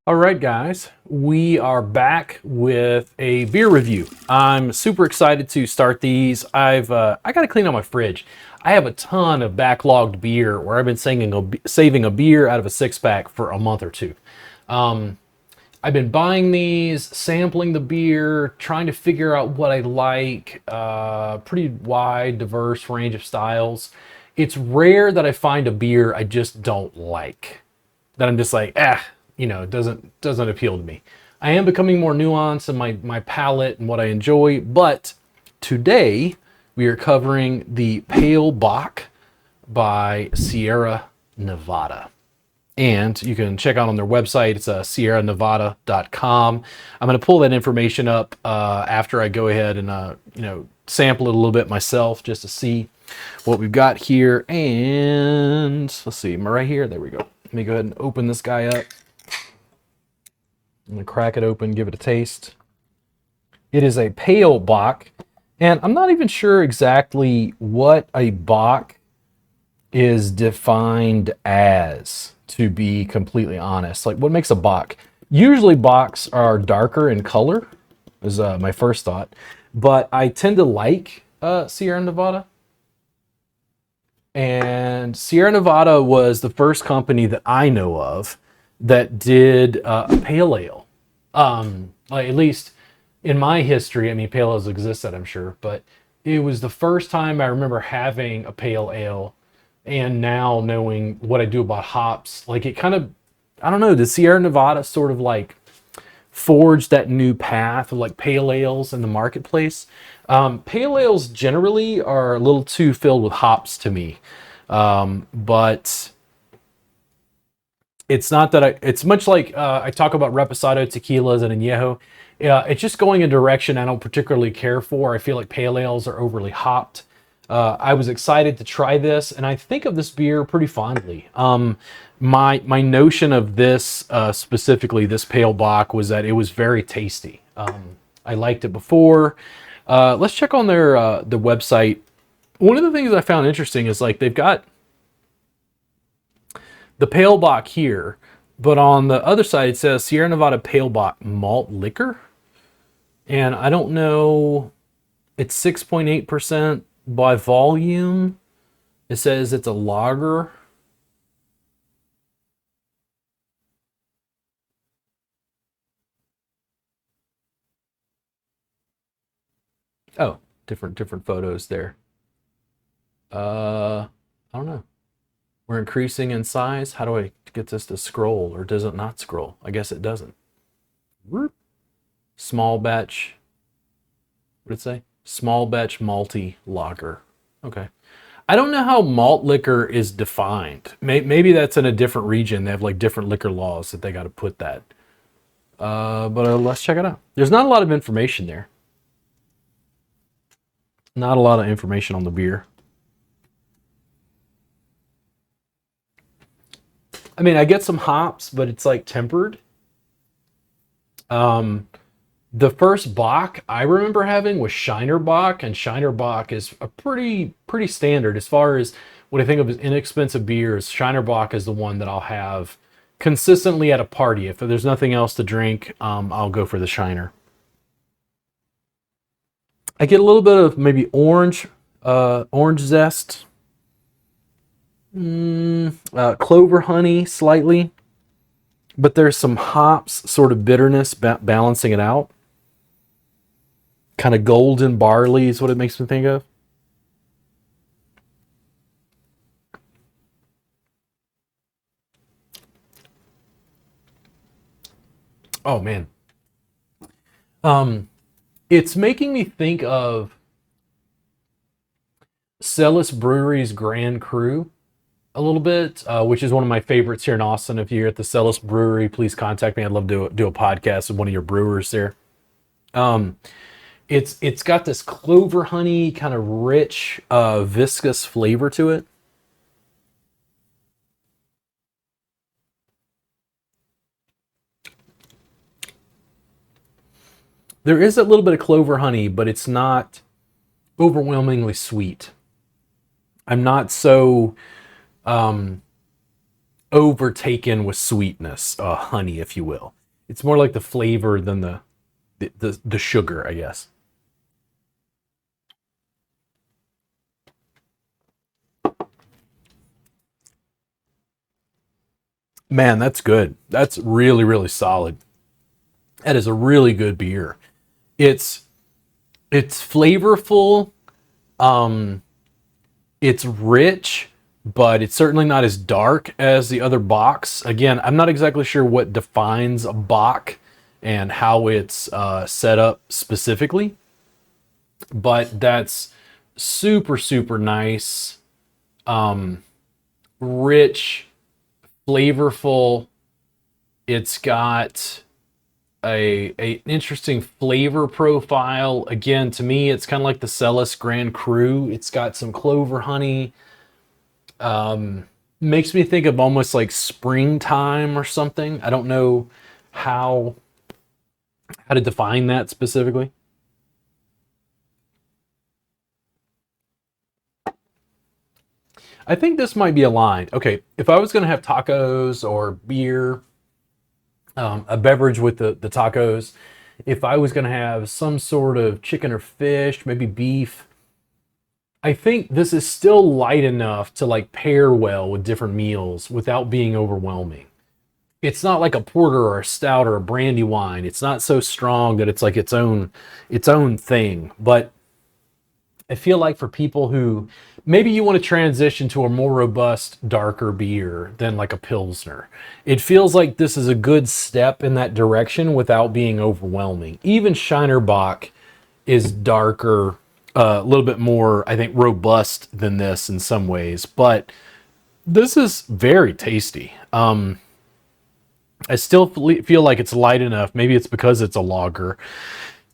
All right, guys, we are back with a beer review. I'm super excited to start these. I got to clean out my fridge. I have a ton of backlogged beer where I've been saving a beer out of a six pack for a month or two. Um, I've been buying these, sampling the beer, trying to figure out what I like. Pretty wide, diverse range of styles. It's rare that I find a beer I just don't like, that I'm just like, it doesn't appeal to me. I am becoming more nuanced in my palate and what I enjoy, but today we are covering the Pale Bock by Sierra Nevada. And you can check out on their website. It's sierranevada.com. I'm going to pull that information up after I go ahead and sample it a little bit myself just to see what we've got here. And let's see, am I right here? There we go. Let me go ahead and open this guy up. I'm going to crack it open, give it a taste. It is a pale Bock, and I'm not even sure exactly what a Bock is defined as, to be completely honest. Like, what makes a Bock? Usually Bocks are darker in color, is my first thought, but I tend to like Sierra Nevada. And Sierra Nevada was the first company that I know of that did a pale ale. Like, at least in my history, I mean, pale ales existed, I'm sure, but it was the first time I remember having a pale ale, and now knowing what I do about hops, like, it kind of, I don't know, did Sierra Nevada sort of like forge that new path of like pale ales in the marketplace? Pale ales generally are a little too filled with hops to me, but it's not that it's much like I talk about reposado tequilas and añejo. It's just going a direction I don't particularly care for. I feel like pale ales are overly hopped. I was excited to try this, and I think of this beer pretty fondly. My notion of this specifically, this pale Bock, was that it was very tasty. I liked it before. Let's check on their the website. One of the things I found interesting is, like, they've got the Pale Bock here, but on the other side it says Sierra Nevada Pale Bock malt liquor, and I don't know. It's 6.8% by volume. It says it's a lager. Oh, different photos there. I don't know. We're increasing in size. How do I get this to scroll, or does it not scroll? I guess it doesn't. Whoop. Small batch. What did it say? Small batch malty lager. Okay. I don't know how malt liquor is defined. Maybe that's in a different region. They have like different liquor laws that they got to put that. But let's check it out. There's not a lot of information there. Not a lot of information on the beer. I mean, I get some hops, but it's like tempered. Um, the first Bock I remember having was Shiner Bock, and Shiner Bock is a pretty standard as far as what I think of as inexpensive beers. Shiner Bock is the one that I'll have consistently at a party. If there's nothing else to drink, I'll go for the Shiner. I get a little bit of maybe orange zest, clover honey slightly, but there's some hops, sort of bitterness balancing it out. Kind of golden barley is what it makes me think of. Oh man, um, it's making me think of Celis Brewery's Grand Cru a little bit, which is one of my favorites here in Austin. If you're at the Celis Brewery, please contact me. I'd love to do a podcast with one of your brewers there. Um, it's got this clover honey kind of rich, viscous flavor to it. There is a little bit of clover honey, but it's not overwhelmingly sweet. I'm not so um, overtaken with sweetness, honey, if you will. It's more like the flavor than the sugar, I guess. Man, that's good. That's really, really solid. That is a really good beer. It's it's flavorful. Um, it's rich, but it's certainly not as dark as the other Bocks. Again, I'm not exactly sure what defines a Bock and how it's set up specifically, but that's super, super nice, rich, flavorful. It's got an interesting flavor profile. Again, to me, it's kind of like the Celis Grand Cru. It's got some clover honey. Makes me think of almost like springtime or something. I don't know how how to define that specifically. I think this might be aligned. Okay, if I was going to have tacos or beer, a beverage with the tacos, if I was going to have some sort of chicken or fish, maybe beef, I think this is still light enough to like pair well with different meals without being overwhelming. It's not like a porter or a stout or a brandy wine. It's not so strong that it's like its own thing. But I feel like for people who maybe you want to transition to a more robust, darker beer than like a Pilsner, it feels like this is a good step in that direction without being overwhelming. Even Shiner Bock is darker, a little bit more, I think, robust than this in some ways, but this is very tasty. I still feel like it's light enough. Maybe it's because it's a lager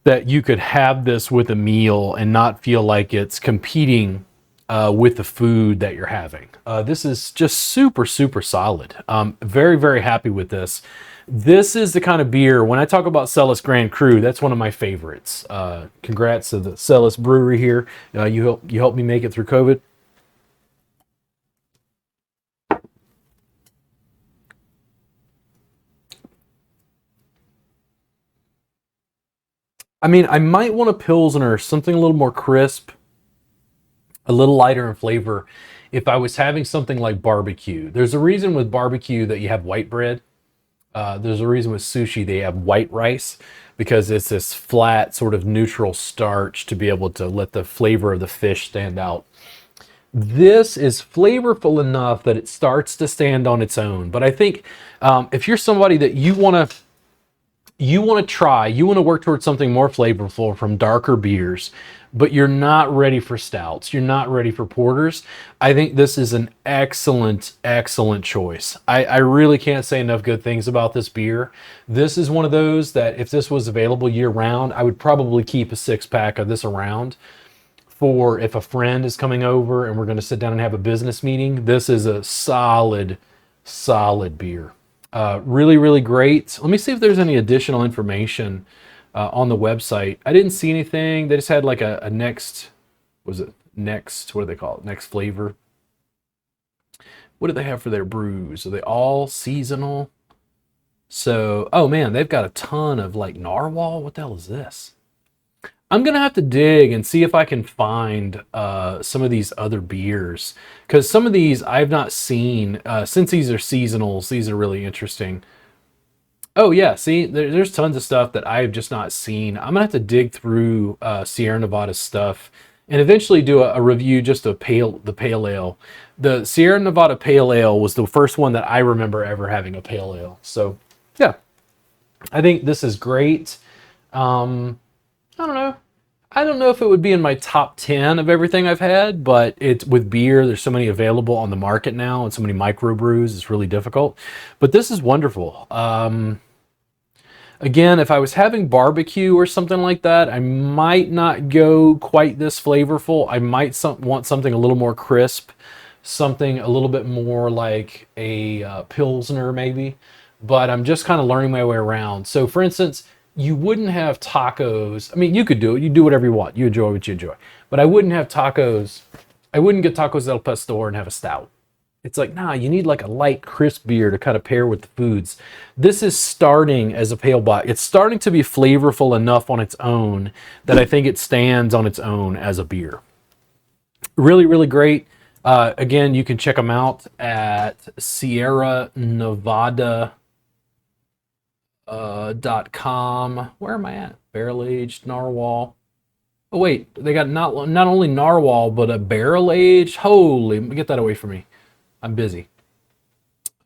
that you could have this with a meal and not feel like it's competing with the food that you're having. This is just super, super solid. Very, very happy with this. This is the kind of beer, when I talk about Celis Grand Cru, that's one of my favorites. Congrats to the Celis Brewery here. You helped me make it through COVID. I mean, I might want a Pilsner, something a little more crisp, a little lighter in flavor. If I was having something like barbecue, there's a reason with barbecue that you have white bread. There's a reason with sushi they have white rice because it's this flat, sort of neutral starch to be able to let the flavor of the fish stand out. This is flavorful enough that it starts to stand on its own. But I think if you're somebody that you want to work towards something more flavorful from darker beers, but you're not ready for stouts, you're not ready for porters, I think this is an excellent, excellent choice. I really can't say enough good things about this beer. This is one of those that if this was available year round, I would probably keep a six pack of this around for if a friend is coming over and we're going to sit down and have a business meeting. This is a solid, solid beer. Really, really great. Let me see if there's any additional information on the website. I didn't see anything. They just had like a next, was it next? What do they call it? Next flavor. What do they have for their brews? Are they all seasonal? So, oh man, they've got a ton of like narwhal. What the hell is this? I'm gonna have to dig and see if I can find some of these other beers because some of these I've not seen. Since these are seasonals, these are really interesting. Oh yeah, see, there's tons of stuff that I've just not seen. I'm gonna have to dig through Sierra Nevada stuff and eventually do a review just of the pale ale. The Sierra Nevada pale ale was the first one that I remember ever having a pale ale. So yeah, I think this is great. I don't know. I don't know if it would be in my top 10 of everything I've had, but it's with beer, there's so many available on the market now and so many microbrews, it's really difficult. But this is wonderful. Again, if I was having barbecue or something like that, I might not go quite this flavorful. I might want something a little more crisp, something a little bit more like a Pilsner maybe. But I'm just kind of learning my way around. So for instance, you wouldn't have tacos. I mean, you could do it. You do whatever you want. You enjoy what you enjoy. But I wouldn't have tacos. I wouldn't get tacos del pastor and have a stout. It's like, nah, you need like a light, crisp beer to kind of pair with the foods. This is starting as a pale Bock. It's starting to be flavorful enough on its own that I think it stands on its own as a beer. Really, really great. Again, you can check them out at Sierra Nevada .com. Where am I at? Barrel aged narwhal. Oh wait, they got not only narwhal but a barrel aged. Holy, get that away from me. I'm busy.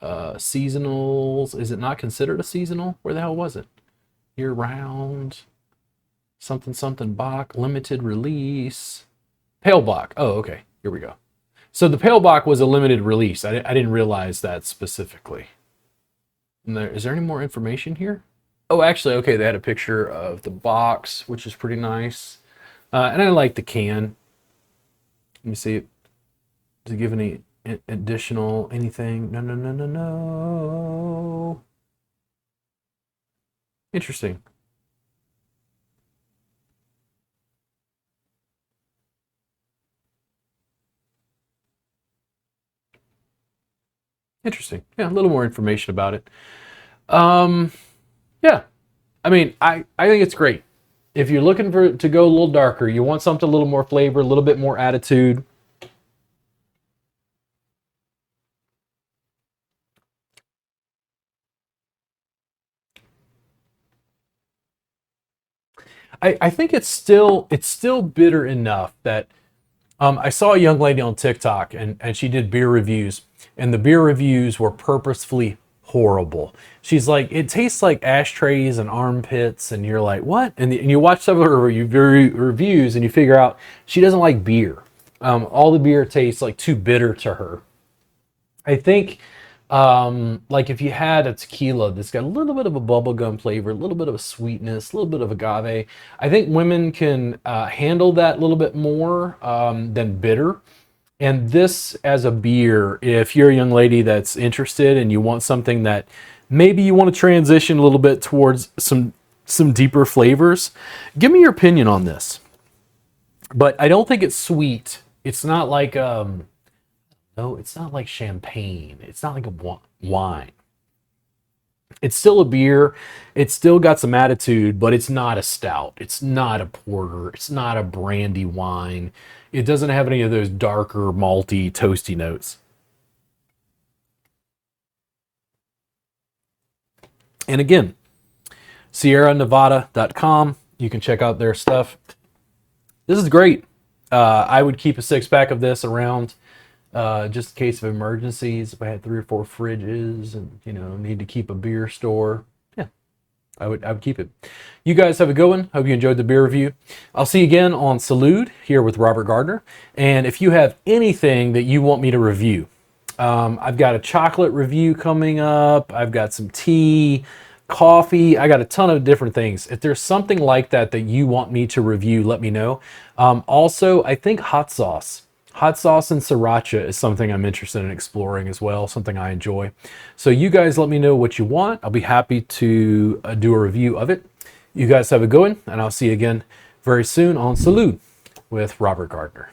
Seasonals. Is it not considered a seasonal? Where the hell was it? Year round. Something something Bock. Limited release. Pale Bock. Oh, okay. Here we go. So the Pale Bock was a limited release. I didn't realize that specifically. Is there any more information here? Oh, actually, okay, they had a picture of the box, which is pretty nice. And I like the can. Let me see. Does it give any additional anything? No, no, no, no, no. Interesting. Interesting. Yeah, a little more information about it. Yeah. I mean, I think it's great. If you're looking to go a little darker, you want something a little more flavor, a little bit more attitude. I think it's still bitter enough that I saw a young lady on TikTok and she did beer reviews, and the beer reviews were purposefully horrible. She's like, it tastes like ashtrays and armpits, and you're like, what? And you watch some of her reviews and you figure out she doesn't like beer. All the beer tastes like too bitter to her. I think like if you had a tequila that's got a little bit of a bubblegum flavor, a little bit of a sweetness, a little bit of agave, I think women can handle that a little bit more than bitter. And this as a beer, if you're a young lady that's interested and you want something that maybe you want to transition a little bit towards some deeper flavors, give me your opinion on this. But I don't think it's sweet. It's not like no, it's not like champagne. It's not like a wine. It's still a beer. It's still got some attitude, but it's not a stout. It's not a porter. It's not a brandy wine. It doesn't have any of those darker, malty, toasty notes. And again, SierraNevada.com. You can check out their stuff. This is great. I would keep a 6-pack of this around just in case of emergencies. If I had 3 or 4 fridges and need to keep a beer store, yeah, I would keep it. You guys have a good one. Hope you enjoyed the beer review. I'll see you again on Salud here with Robert Gardner. And if you have anything that you want me to review, I've got a chocolate review coming up. I've got some tea, coffee. I got a ton of different things. If there's something like that that you want me to review, let me know. Also, I think hot sauce. Hot sauce and sriracha is something I'm interested in exploring as well, something I enjoy. So you guys let me know what you want. I'll be happy to do a review of it. You guys have a good one, and I'll see you again very soon on Salud with Robert Gardner.